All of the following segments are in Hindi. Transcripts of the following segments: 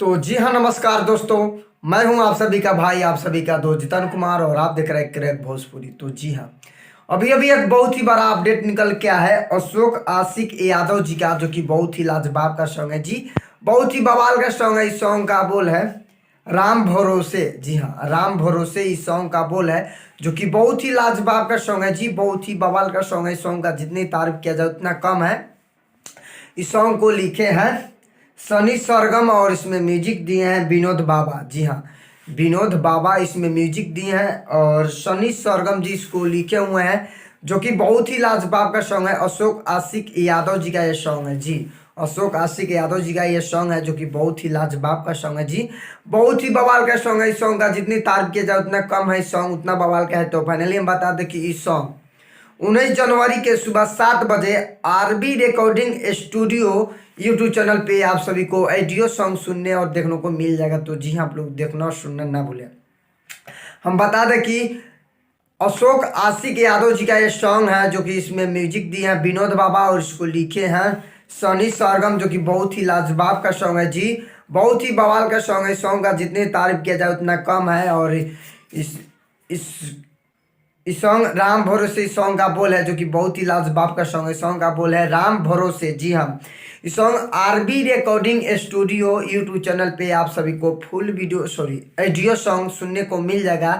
तो जी हाँ, नमस्कार दोस्तों। मैं हूं आप सभी का भाई, आप सभी का दोस्त जितन कुमार और आप देख रहे हैं क्रैक भोजपुरी। तो जी हाँ, अभी अभी एक बहुत ही बड़ा अपडेट निकल के आया है अशोक आशिक यादव जी का, जो कि बहुत ही लाजवाब का सॉन्ग है जी। बहुत ही बवाल का सॉन्ग है। इस सॉन्ग का बोल है राम भरोसे। जी हाँ, राम भरोसे इस सॉन्ग का बोल है, जो कि बहुत ही लाजवाब का सॉन्ग है जी। बहुत ही बवाल का सॉन्ग है। इस सॉन्ग का जितनी तारीफ किया जाए उतना कम है। इस सॉन्ग को लिखे हैं सनी सरगम और इसमें म्यूजिक दिए हैं विनोद बाबा। जी हाँ, विनोद बाबा इसमें म्यूजिक दिए हैं और सनी सरगम जी इसको लिखे हुए हैं, जो कि बहुत ही लाजवाब का सॉन्ग है। अशोक आशिक यादव जी का ये सॉन्ग है जी। अशोक आशिक यादव जी का ये सॉन्ग है, जो कि बहुत ही लाजवाब का सॉन्ग है जी। बहुत ही बवाल का सॉन्ग है। इस सॉन्ग का जितनी तारीफ किया जाए उतना कम है। इस सॉन्ग उतना बवाल का है। तो फाइनली हम बता दें कि इस सॉन्ग 19 जनवरी के सुबह 7 बजे RB recording studio YouTube channel पे आप सभी को ऑडियो सॉन्ग सुनने और देखने को मिल जाएगा। तो जी हाँ, आप लोग देखना और सुनना ना भूलें। हम बता दें कि अशोक आशिक यादव जी का ये सॉन्ग है, जो कि इसमें म्यूजिक दिए हैं विनोद बाबा और इसको लिखे हैं सनी सरगम, जो कि बहुत ही लाजवाब का सॉन्ग है जी। बहुत ही बवाल का सॉन्ग है। इस सॉन्ग का जितनी तारीफ किया जाए उतना कम है। और इस इस सॉन्ग राम भरोसे इस सॉन्ग का बोल है, जो कि बहुत ही लाजवाब का सॉन्ग है। सॉन्ग का बोल है राम भरोसे। जी हाँ, इस song RB recording studio YouTube channel पे आप सभी को फुल वीडियो ऑडियो सॉन्ग सुनने को मिल जाएगा।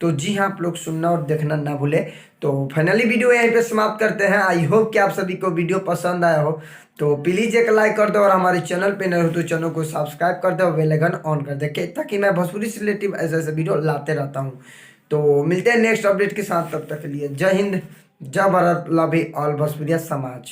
तो जी हाँ, आप लोग सुनना और देखना ना भूले। तो फाइनली वीडियो यहीं पे समाप्त करते हैं। आई होप कि आप सभी को वीडियो पसंद आया हो। तो प्लीज़ एक लाइक कर दो और हमारे चैनल पे नए हो तो चैनल को सब्सक्राइब कर दो, बेल आइकन ऑन कर दे, ताकि मैं भोजपुरी से रिलेटिव ऐसे ऐसे वीडियो लाते रहता हूँ। तो मिलते हैं नेक्स्ट अपडेट के साथ। तब तक के लिए जय हिंद, जय भारत, लव ऑल भोजपुरिया समाज।